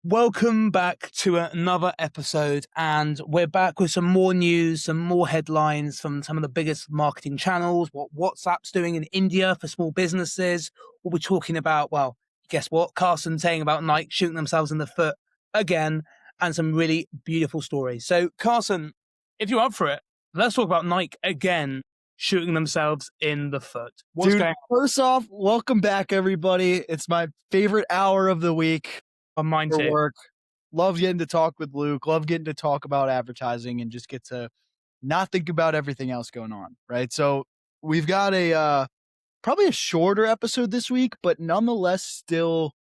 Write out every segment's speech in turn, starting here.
Welcome back to another episode, and we're back with some more news, some more headlines from some of the biggest marketing channels, what WhatsApp's doing in India for small businesses, what we're talking about. Well, guess what? Carson saying about Nike shooting themselves in the foot again, and some really beautiful stories. So, Carson, if you're up for it, let's talk about Nike again shooting themselves in the foot. What's Dude, going first off, welcome back, everybody. It's my favorite hour of the week on mine for too? work. Love getting to talk with Luke. Love getting to talk about advertising and just get to not think about everything else going on, right? So we've got a probably a shorter episode this week, but nonetheless still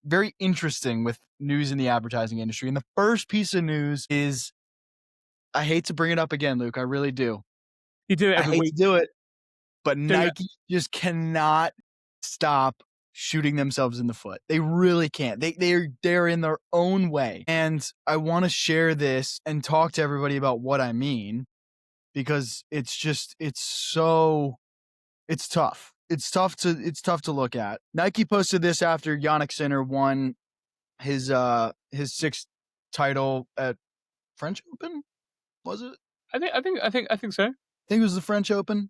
very interesting with news in the advertising industry. And the first piece of news is, I hate to bring it up again, Luke. I really do. You do it I every hate week. to do it, but Do it. Nike just cannot stop shooting themselves in the foot. They really can't. They're in their own way. And I want to share this and talk to everybody about what I mean, because it's tough. It's tough to look at. Nike posted this after Yannick Sinner won his sixth title at French Open. Was it? I think so. I think it was the French Open.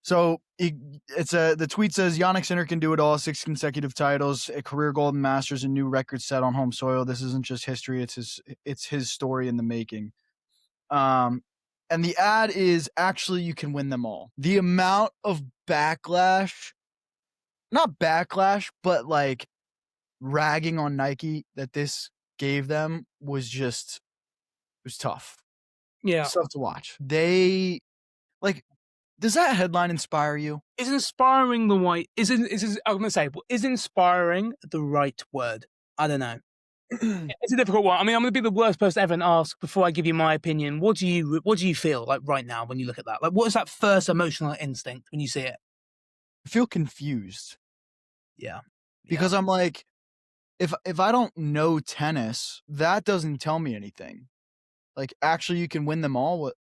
So the tweet says Yannick Sinner can do it all. 6 consecutive titles, a career Golden Masters, and new record set on home soil. This isn't just history; it's his story in the making. And the ad is actually you can win them all. The amount of backlash, not backlash, but like ragging on Nike that this gave them was tough. Yeah. It's tough to watch. They like. Does that headline inspire you? Is inspiring the right? I'm gonna say, is inspiring the right word? I don't know. It's a difficult one. I mean, I'm gonna be the worst person ever and ask before I give you my opinion. What do you feel like right now when you look at that? Like, what is that first emotional instinct when you see it? I feel confused. Yeah. Because I'm like, if I don't know tennis, that doesn't tell me anything. Like, actually, you can win them all. What?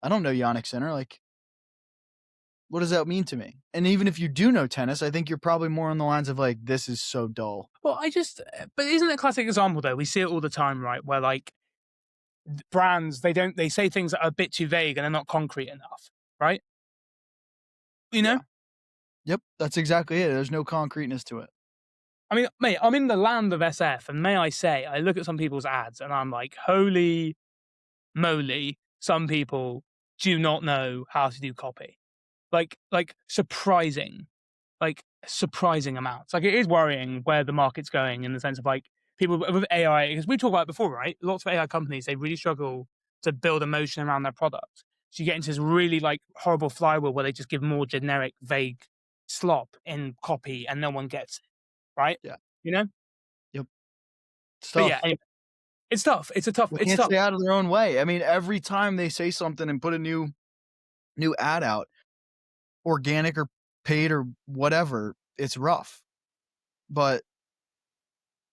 I don't know Yannick Sinner. Like, what does that mean to me? And even if you do know tennis, I think you're probably more on the lines of like, this is so dull. Well, but isn't it a classic example though? We see it all the time, right? Where like brands, they say things that are a bit too vague and they're not concrete enough, right? You know? Yeah. Yep, that's exactly it. There's no concreteness to it. I mean, mate, I'm in the land of SF, and may I say, I look at some people's ads and I'm like, holy moly, some people do not know how to do copy. Like surprising amounts. Like, it is worrying where the market's going in the sense of like people with AI, because we talked about it before, right? Lots of AI companies, they really struggle to build emotion around their product. So you get into this really like horrible flywheel where they just give more generic, vague slop in copy and no one gets it, right? Yeah. You know? Yep. It's But tough. yeah, anyway, it's tough. It's They can't tough. stay out of their own way. I mean, every time they say something and put a new ad out, organic or paid or whatever, it's rough. But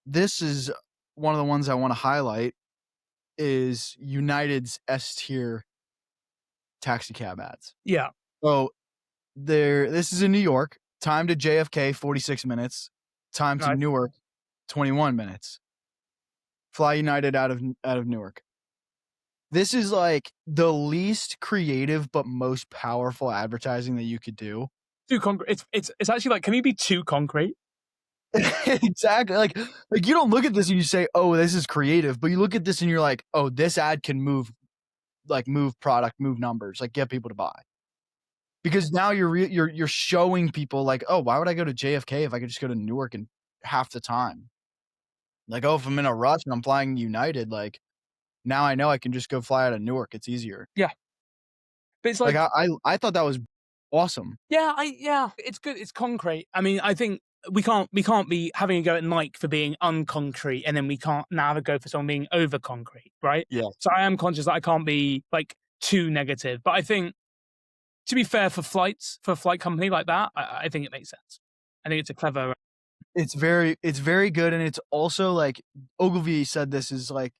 this is one of the ones I want to highlight is United's S tier taxi cab ads. Yeah. So this is in New York. Time to JFK, 46 minutes. Time to Right. Newark, 21 minutes. Fly United out of Newark. This is like the least creative but most powerful advertising that you could do. Too concrete. It's actually like, can you be too concrete? Exactly. Like you don't look at this and you say, "Oh, this is creative," but you look at this and you're like, "Oh, this ad can move product, move numbers, like get people to buy." Because now you're showing people like, "Oh, why would I go to JFK if I could just go to Newark in half the time?" Like, "Oh, if I'm in a rush and I'm flying United, like now I know I can just go fly out of Newark. It's easier." Yeah. But it's Like like, I thought that was awesome. yeah, it's good. It's concrete. I mean, I think we can't be having a go at Nike for being unconcrete, and then we can't now have a go for someone being over concrete, right? Yeah. So I am conscious that I can't be like too negative, but I think, to be fair, for a flight company like that, I think it makes sense. I think it's a clever. It's very good, and it's also like Ogilvy said this is like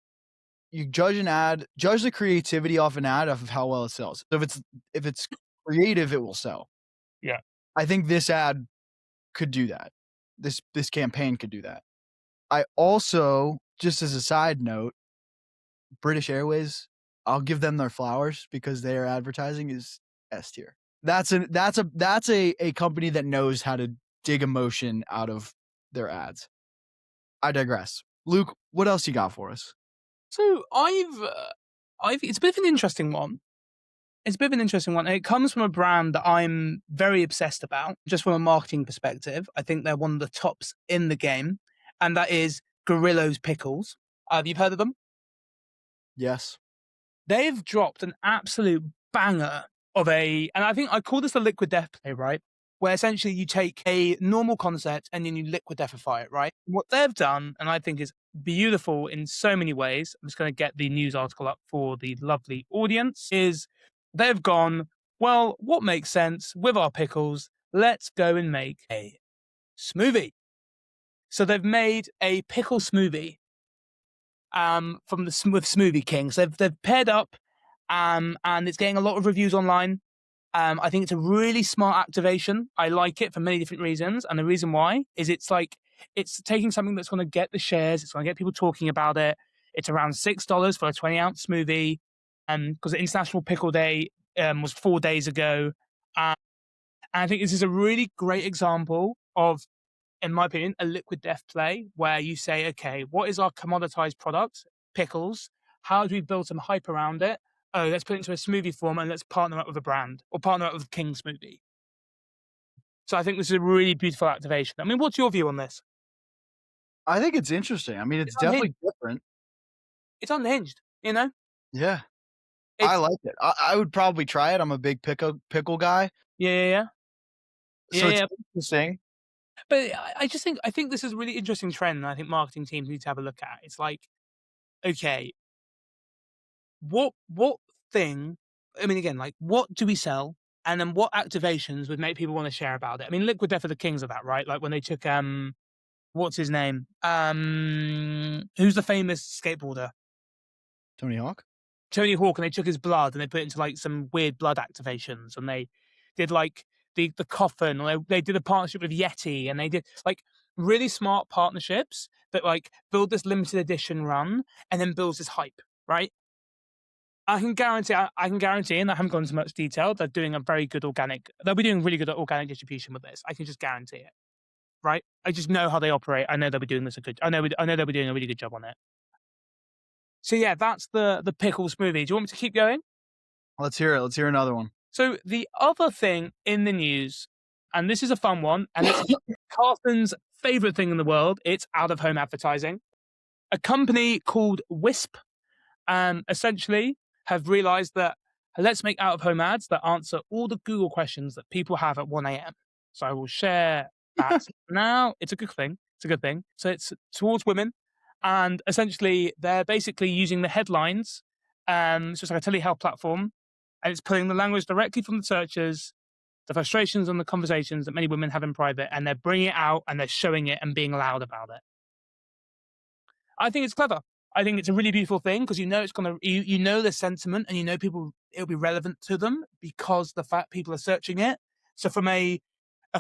you judge the creativity off an ad off of how well it sells. So if it's creative, it will sell. Yeah. I think this ad could do that. This campaign could do that. I also, just as a side note, British Airways, I'll give them their flowers because their advertising is S tier. That's a company that knows how to dig emotion out of their ads. I digress. Luke, what else you got for us? So it's a bit of an interesting one. It's a bit of an interesting one. It comes from a brand that I'm very obsessed about, just from a marketing perspective. I think they're one of the tops in the game, and that is Gorillo's Pickles. Have you heard of them? Yes. They've dropped an absolute banger of and I think I call this the liquid death play, right? Where essentially you take a normal concept and then you liquid deathify it, right? What they've done, and I think is beautiful in so many ways, I'm just going to get the news article up for the lovely audience, is they've gone, well, what makes sense with our pickles? Let's go and make a smoothie. So they've made a pickle smoothie from with Smoothie Kings. They've paired up, and it's getting a lot of reviews online. I think it's a really smart activation. I like it for many different reasons, and the reason why is it's taking something that's going to get the shares. It's going to get people talking about it. It's around $6 for a 20-ounce smoothie, because the International Pickle Day was 4 days ago. And I think this is a really great example of, in my opinion, a liquid death play where you say, okay, what is our commoditized product? Pickles. How do we build some hype around it? Oh, let's put it into a smoothie form and let's partner up with a brand or partner up with King Smoothie. So I think this is a really beautiful activation. I mean, what's your view on this? I think it's interesting. I mean, it's definitely different. It's unhinged, you know? Yeah. I It's like it. I would probably try it. I'm a big pickle guy. yeah, yeah, yeah. So Yeah, it's yeah. interesting. But I think this is a really interesting trend, and I think marketing teams need to have a look at. It's like, okay, what thing, I mean, again, like, what do we sell? And then what activations would make people want to share about it? I mean, Liquid Death are the kings of that, right? Like when they took what's his name? Who's the famous skateboarder? Tony Hawk? Tony Hawk, and they took his blood and they put it into like some weird blood activations, and they did like the coffin, or they did a partnership with Yeti, and they did like really smart partnerships that like build this limited edition run and then builds this hype, right? I can guarantee, and I haven't gone into much detail, they're doing a very good organic. They'll be doing really good organic distribution with this. I can just guarantee it, right? I just know how they operate. I know they'll be doing this a good. I know they'll be doing a really good job on it. So yeah, that's the pickle smoothie. Do you want me to keep going? Let's hear it. Let's hear another one. So the other thing in the news, and this is a fun one, and it's Carson's favorite thing in the world. It's out of home advertising. A company called Wisp essentially have realized that let's make out of home ads that answer all the Google questions that people have at 1 a.m. So I will share that now. It's a good thing. It's a good thing. So it's towards women. And essentially, they're basically using the headlines. So it's like a telehealth platform. And it's pulling the language directly from the searches, the frustrations and the conversations that many women have in private. And they're bringing it out and they're showing it and being loud about it. I think it's clever. I think it's a really beautiful thing because you know it's gonna you know the sentiment and you know people it'll be relevant to them because the fact people are searching it. So from a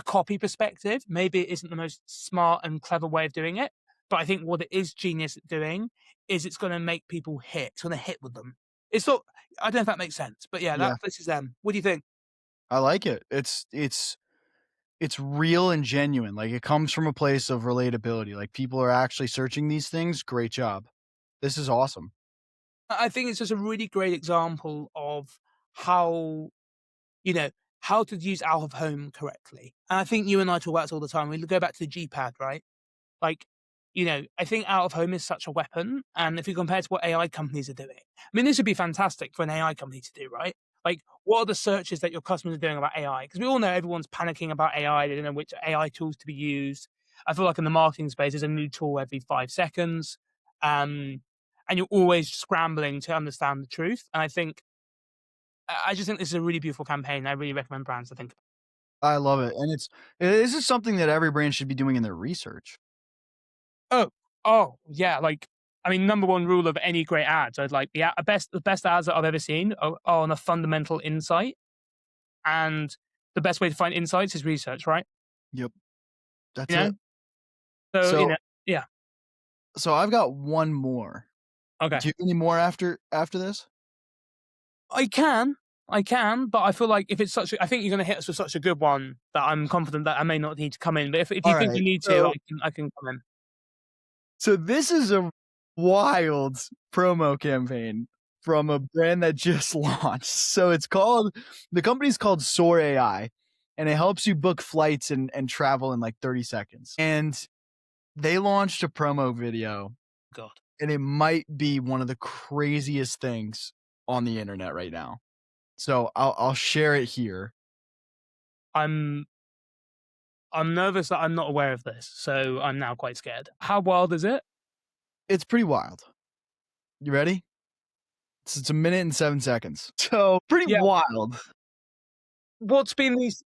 copy perspective, maybe it isn't the most smart and clever way of doing it, but I think what it is genius at doing is it's going to make people hit. It's going to hit with them. It's not. I don't know if that makes sense, but yeah, Yeah. this is them. What do you think? I like it. It's real and genuine. Like it comes from a place of relatability. Like people are actually searching these things. Great job. This is awesome. I think it's just a really great example of how you know, how to use out of home correctly. And I think you and I talk about this all the time. We go back to the G pad, right? Like, I think out of home is such a weapon. And if you compare to what AI companies are doing, I mean, this would be fantastic for an AI company to do, right? Like, what are the searches that your customers are doing about AI? Because we all know everyone's panicking about AI. They don't know which AI tools to be used. I feel like in the marketing space, there's a new tool every 5 seconds. And you're always scrambling to understand the truth. And I just think this is a really beautiful campaign. I really recommend brands to think. I love it. And this is something that every brand should be doing in their research. Oh, oh, yeah. Like, I mean, number one rule of any great ads, I'd like the best ads that I've ever seen are on a fundamental insight, and the best way to find insights is research, right? Yep. That's You know, it. so So yeah. So I've got one more. Okay. Do you have any more after this? I can, but I feel like if it's such a, I think you're gonna hit us with such a good one that I'm confident that I may not need to come in. But if you All think right. you need to, So I can come in. so this is a wild promo campaign from a brand that just launched. So the company's called Soar AI, and it helps you book flights and travel in like 30 seconds. And they launched a promo video, God, and it might be one of the craziest things on the internet right now. So I'll share it here. I'm nervous that I'm not aware of this, so I'm now quite scared. How wild is it? It's pretty wild. You ready? It's a minute and 7 seconds. So pretty Yeah. wild. What's been these?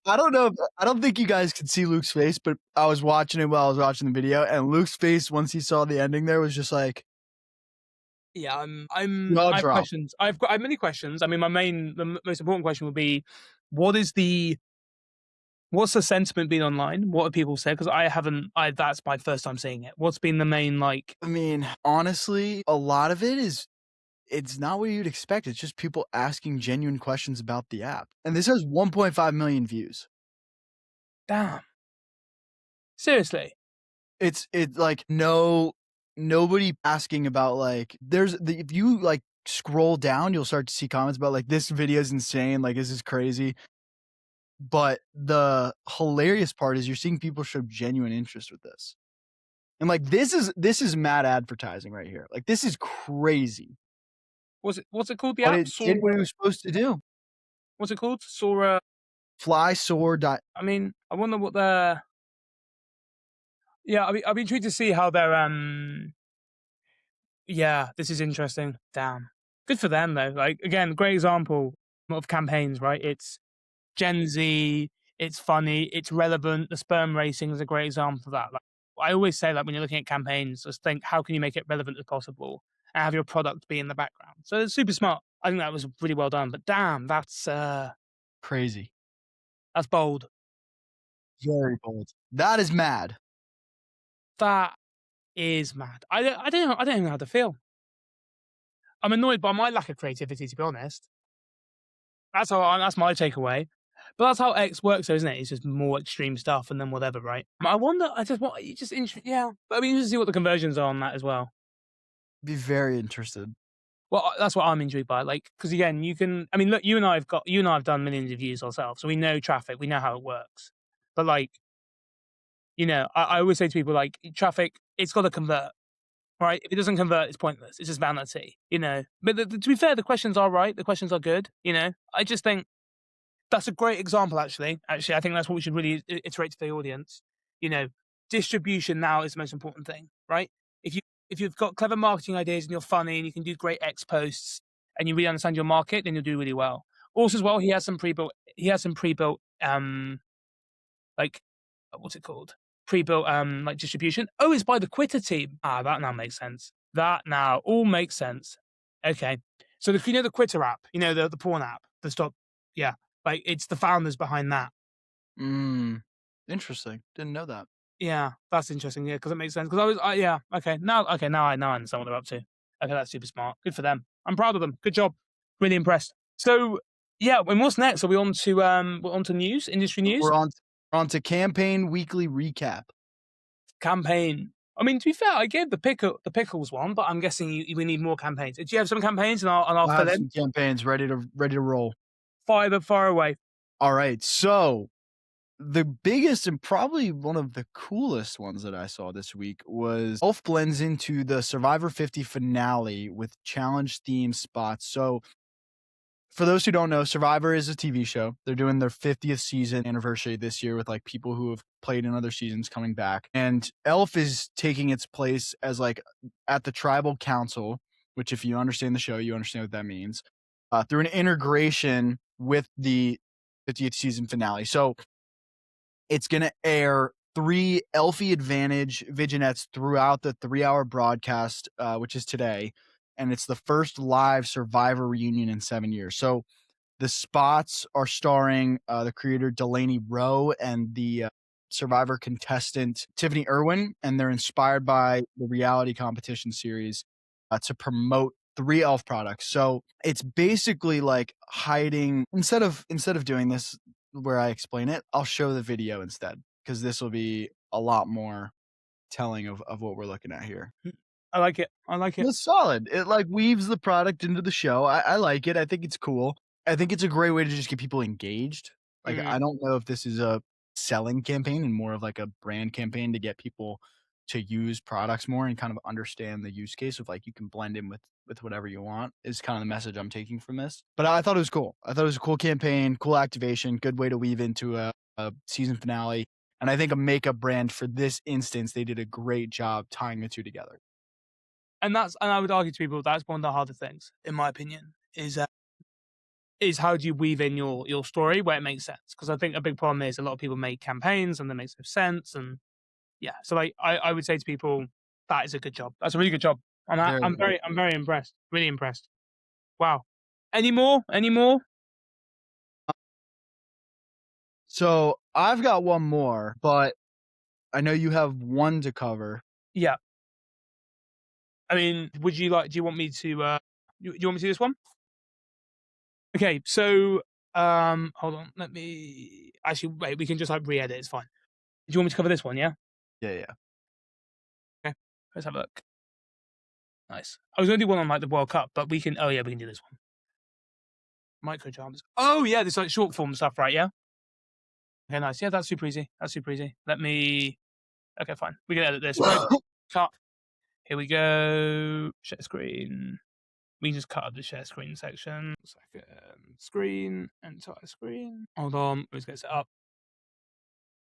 I don't think you guys could see Luke's face, but I was watching it while I was watching the video, and Luke's face once he saw the ending there was just like Yeah, jaw I have drop. questions. I have many questions. I mean, the most important question would be, what is what's the sentiment been online? What have people said? Because I haven't. That's my first time seeing it. What's been the main like? I mean, honestly, a lot of it is it's not what you'd expect. It's just people asking genuine questions about the app. And this has 1.5 million views. Damn. Seriously. It's like nobody asking about like if you like scroll down, you'll start to see comments about like this video is insane, like this is crazy. But the hilarious part is you're seeing people show genuine interest with this. And like this is mad advertising right here. Like this is crazy. What's it called? The But app it did what it Sora. was supposed to do. What's it called? Sora. Fly soar dot I mean, I wonder what the. Yeah, I'll be intrigued to see how they're. Yeah, this is interesting. Damn. Good for them though. Like again, great example of campaigns, right? It's Gen Z, it's funny, it's relevant. The sperm racing is a great example of that. Like I always say, like when you're looking at campaigns, just think how can you make it relevant as possible and have your product be in the background. So it's super smart. I think that was really well done. But damn, crazy. that's bold. Very bold. That is mad. That is mad. I don't even know how to feel. I'm annoyed by my lack of creativity, to be honest. That's my takeaway. But that's how X works, though, isn't it? It's just more extreme stuff and then whatever, right? I wonder. I just want you just yeah. But I mean, just see what the conversions are on that as well. Be very interested. Well, that's what I'm intrigued by. Like, because again, you can. I mean, look, you and I have done millions of views ourselves, so we know traffic, we know how it works. But like, I always say to people, like, traffic, it's got to convert, right? If it doesn't convert, it's pointless. It's just vanity, But to be fair, the questions are right. The questions are good. I just think that's a great example, actually. Actually, I think that's what we should really iterate to the audience. Distribution now is the most important thing, right? If you've got clever marketing ideas and you're funny and you can do great X posts and you really understand your market, then you'll do really well. Also, as well, he has some pre-built. Like what's it called? Pre-built like distribution. Oh, it's by the Quitter team. Ah, that now makes sense. That now all makes sense. Okay, so the Quitter app, the porn app, the stop. Yeah, like it's the founders behind that. Interesting. Didn't know that. Yeah, that's interesting. Yeah, because it makes sense. Because yeah, okay, now I understand what they're up to. Okay, that's super smart. Good for them. I'm proud of them. Good job. Really impressed. So yeah, and what's next? Are we on to news, industry news, We're on to campaign weekly recap. campaign? I mean, to be fair, I gave the pickles one, but I'm guessing we need more campaigns. Do you have some campaigns, and I'll I fill have in? some campaigns ready to roll. Fire away. All right. So the biggest and probably one of the coolest ones that I saw this week was Elf blends into the Survivor 50 finale with challenge theme spots. So for those who don't know, Survivor is a TV show. They're doing their 50th season anniversary this year with like people who have played in other seasons coming back. And Elf is taking its place as like at the tribal council, which if you understand the show, you understand what that means, through an integration with the 50th season finale. So it's going to air 3 Elfie Advantage vignettes throughout the 3-hour broadcast, which is today. And it's the first live Survivor reunion in 7 years. So the spots are starring the creator Delaney Rowe and the Survivor contestant Tiffany Irwin, and they're inspired by the reality competition series to promote three elf products. So it's basically like hiding instead of doing this where I explain it, I'll show the video instead because this will be a lot more telling of what we're looking at here. I like it. I like it. It's solid. It like weaves the product into the show. I like it. I think it's cool. I think it's a great way to just get people engaged. Like Mm. I don't know if this is a selling campaign and more of like a brand campaign to get people to use products more and kind of understand the use case of like you can blend in with whatever you want is kind of the message I'm taking from this. But I thought it was cool. I thought it was a cool campaign, cool activation, good way to weave into a season finale. And I think a makeup brand for this instance, they did a great job tying the two together. And I would argue to people that's one of the harder things, in my opinion, is how do you weave in your story where it makes sense? Because I think a big problem is a lot of people make campaigns and that makes no sense. And yeah, so like I would say to people that is a good job. That's a really good job. And Very good. I'm very impressed. Really impressed. Wow. Any more? Any more? So I've got one more, but I know you have one to cover. Yeah. I mean, would you like? Do you want me to? You want me to do this one? Okay. So hold on. Let me actually wait. We can just like re-edit. It's fine. Do you want me to cover this one? Yeah. Yeah, yeah. Okay. Let's have a look. Nice. I was going to do one on like the World Cup, but we can. Oh yeah, we can do this one. Micro charms. Oh yeah, this like short form stuff, right? Yeah. Okay, nice. Yeah, that's super easy. That's super easy. Let me. Okay, fine. We can edit this. Right. Cut. Here we go. Share screen. We can just cut up the share screen section. Second screen, entire screen. Hold on. Let's get set up.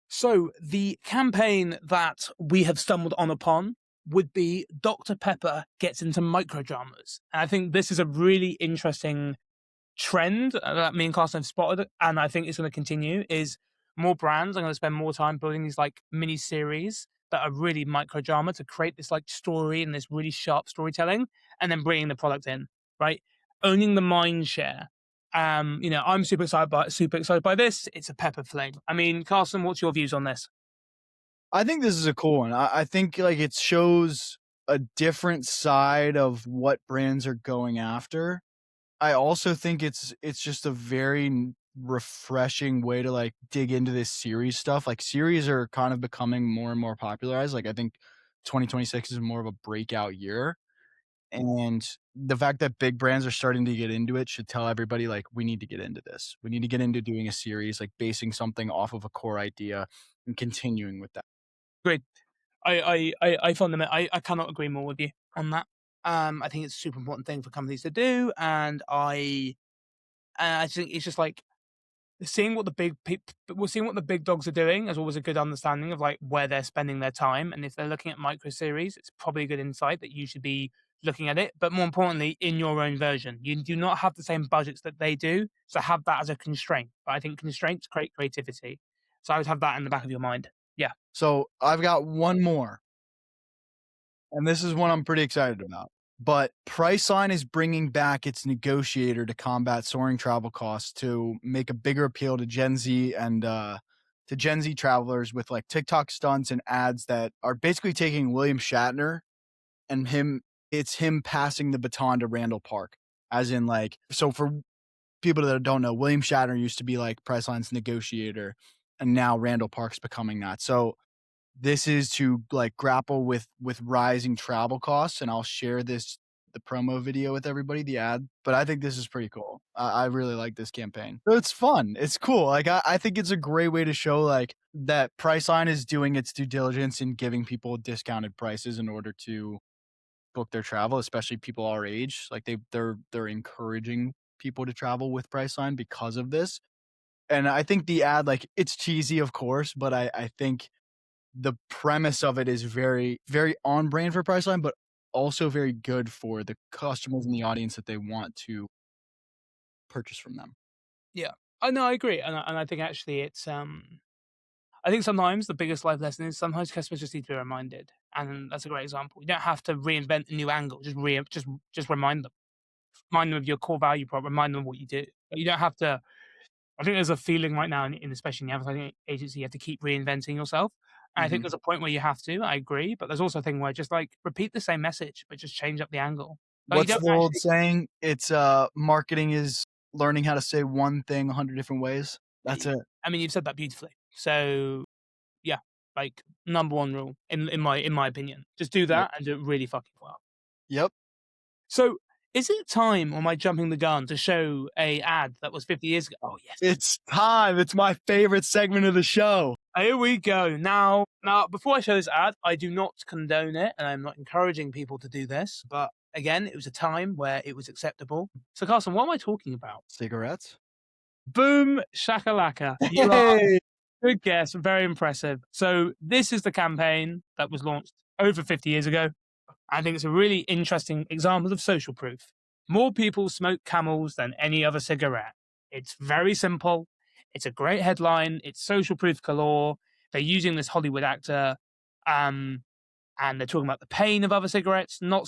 So the campaign that we have stumbled on upon would be Dr. Pepper gets into microdramas. And I think this is a really interesting trend that me and Carson have spotted, and I think it's going to continue, is more brands are going to spend more time building these like mini series that are really micro drama to create this like story and this really sharp storytelling, and then bringing the product in, right? Owning the mind share. I'm super excited by this. It's a pepper flame. I mean, Carson, what's your views on this? I think this is a cool one. I think like it shows a different side of what brands are going after. I also think it's just a very refreshing way to like dig into this series stuff. Like series are kind of becoming more and more popularized. Like I think 2026 is more of a breakout year. And the fact that big brands are starting to get into it should tell everybody like we need to get into this. We need to get into doing a series, like basing something off of a core idea and continuing with that. Great. I cannot agree more with you on that. I think it's a super important thing for companies to do, and I think it's just like seeing what the seeing what the big dogs are doing is always a good understanding of like where they're spending their time, and if they're looking at micro series, it's probably a good insight that you should be looking at it. But more importantly, in your own version, you do not have the same budgets that they do, so have that as a constraint. But I think constraints create creativity, so I would have that in the back of your mind. Yeah, So I've got one more, and this is one I'm pretty excited about. But Priceline is bringing back its negotiator to combat soaring travel costs to make a bigger appeal to Gen Z and to Gen Z travelers with like TikTok stunts and ads that are basically taking William Shatner and it's him passing the baton to Randall Park. As in like so for people that don't know, William Shatner used to be like Priceline's negotiator, and now Randall Park's becoming that. So this is to like grapple with rising travel costs, and I'll share the promo video with everybody, the ad. But I think this is pretty cool. I really like this campaign. It's fun. It's cool. Like I think it's a great way to show like that Priceline is doing its due diligence in giving people discounted prices in order to book their travel, especially people our age. Like they're encouraging people to travel with Priceline because of this. And I think the ad, like it's cheesy, of course, but I think the premise of it is very, very on brand for Priceline, but also very good for the customers and the audience that they want to purchase from them. yeah. I know, I agree, and I think actually it's I think sometimes the biggest life lesson is sometimes customers just need to be reminded, and that's a great example. You don't have to reinvent a new angle. Just remind them of your core value prop. Remind them of what you do. You don't have to I think there's a feeling right now, in especially in the advertising agency, you have to keep reinventing yourself. And I think Mhm. there's a point where you have to. I agree, but there's also a thing where just like repeat the same message, but just change up the angle. Like you What's don't the old actually. saying? It's, marketing is learning how to say one thing 100 different ways. That's it. I mean, you've said that beautifully. So yeah, like number one rule in my opinion, just do Yep. that and do it really fucking well. Yep. So is it time, or am I jumping the gun to show a ad that was 50 years ago? Oh yes. It's time. It's my favorite segment of the show. Here we go. Now, before I show this ad, I do not condone it, and I'm not encouraging people to do this. But again, it was a time where it was acceptable. So, Carson, what am I talking about? Cigarettes? Boom shakalaka. You are Hey! good guess. Very impressive. So, this is the campaign that was launched over 50 years ago. I think it's a really interesting example of social proof. More people smoke Camels than any other cigarette. It's very simple. It's a great headline. It's social proof galore. They're using this Hollywood actor, um, and they're talking about the pain of other cigarettes. Not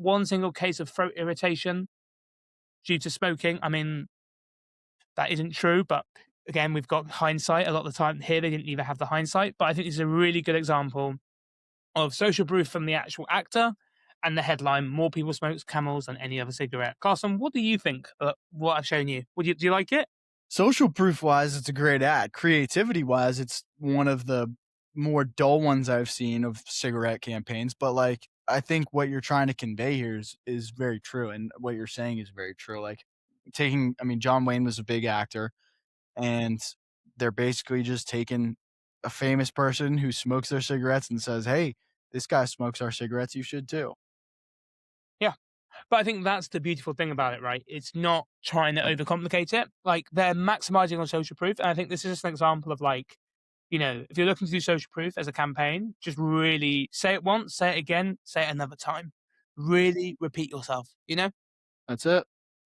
one single case of throat irritation due to smoking. I mean, that isn't true, but again, we've got hindsight. A lot of the time here, they didn't even have the hindsight. But I think this is a really good example of social proof from the actual actor, and the headline: "More people smoke Camels than any other cigarette." Carson, what do you think? What I've shown you? Do you like it? Social proof wise, it's a great ad. Creativity wise, it's one of the more dull ones I've seen of cigarette campaigns. But like, I think what you're trying to convey here is very true, and what you're saying is very true. Like, I mean, John Wayne was a big actor, and they're basically just taking a famous person who smokes their cigarettes and says, "Hey, this guy smokes our cigarettes. You should too." Yeah, but I think that's the beautiful thing about it, right? It's not trying to Yep. overcomplicate it. Like they're maximizing on social proof, and I think this is just an example of like, if you're looking to do social proof as a campaign, just really say it once, say it again, say it another time. Really repeat yourself, That's it.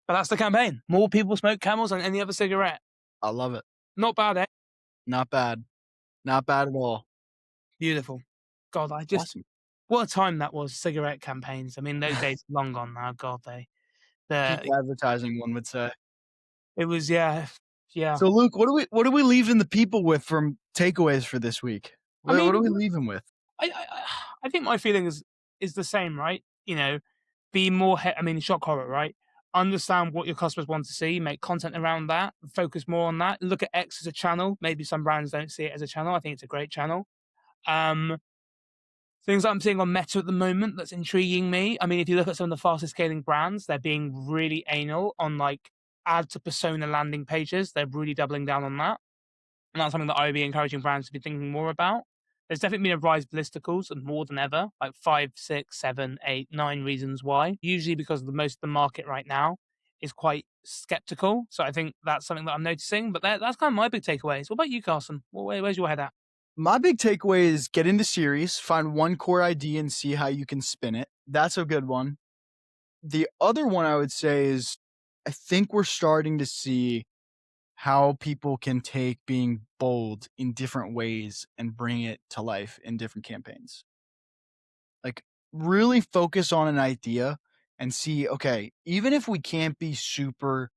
But that's the campaign. More people smoke Camels than any other cigarette. I love it. Not bad, eh? Not bad. Not bad at all. Beautiful. God, Awesome. what a time that was, cigarette campaigns. I mean, those days are long gone now. God, Peak the advertising, one would say. it was, yeah, yeah. So, Luke, what are we leaving the people with from takeaways for this week? I What are mean, we leaving with? I think my feeling is the same, right? Be more. I mean, shock horror, right? Understand what your customers want to see, make content around that, focus more on that. Look at X as a channel. Maybe some brands don't see it as a channel. I think it's a great channel. Um, Things that I'm seeing on Meta at the moment that's intriguing me. I mean, if you look at some of the fastest scaling brands, they're being really anal on like add to persona landing pages. They're really doubling down on that. And that's something that I would be encouraging brands to be thinking more about. There's definitely been a rise of listicles and more than ever, like 5, 6, 7, 8, 9 reasons why. Usually because most of the market right now is quite skeptical. So I think that's something that I'm noticing. But that's kind of my big takeaways. What about you, Carson? Where's your head at? My big takeaway is get into series, find one core idea and see how you can spin it. That's a good one. The other one I would say is I think we're starting to see how people can take being bold in different ways and bring it to life in different campaigns. Like, really focus on an idea and see, okay, even if we can't be super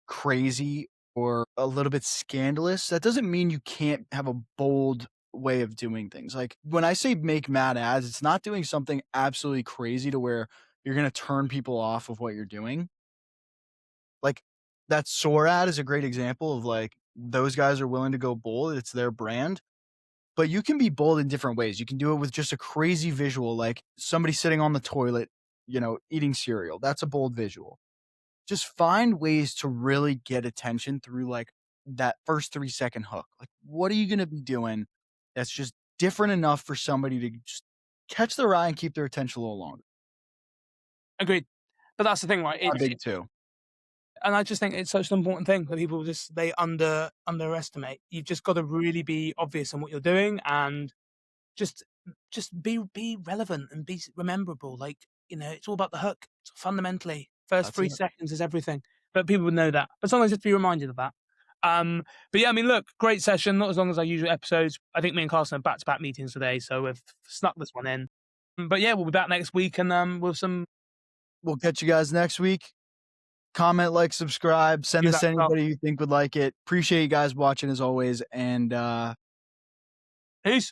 crazy or a little bit scandalous, that doesn't mean you can't have a bold way of doing things. Like, when I say make mad ads, it's not doing something absolutely crazy to where you're going to turn people off of what you're doing. Like, that SOAR ad is a great example of like those guys are willing to go bold. It's their brand. But you can be bold in different ways. You can do it with just a crazy visual, like somebody sitting on the toilet, eating cereal. That's a bold visual. Just find ways to really get attention through like that first 3-second hook. Like, what are you going to be doing that's just different enough for somebody to just catch their eye and keep their attention a little longer? Agreed. But that's the thing, right? My big two. And I just think it's such an important thing that people they underestimate. You've just got to really be obvious in what you're doing, and just be relevant and be rememberable. Like, it's all about the hook. Fundamentally, first That's three it. seconds is everything. But people would know that. But sometimes just be reminded of that. But yeah, I mean, look, great session. Not as long as our usual episodes. I think me and Carson have back-to-back meetings today, so we've snuck this one in. But yeah, we'll be back next week, and with some. We'll catch you guys next week. comment, like, subscribe, send Do this that to stuff. anybody you think would like it. Appreciate you guys watching as always, and Peace.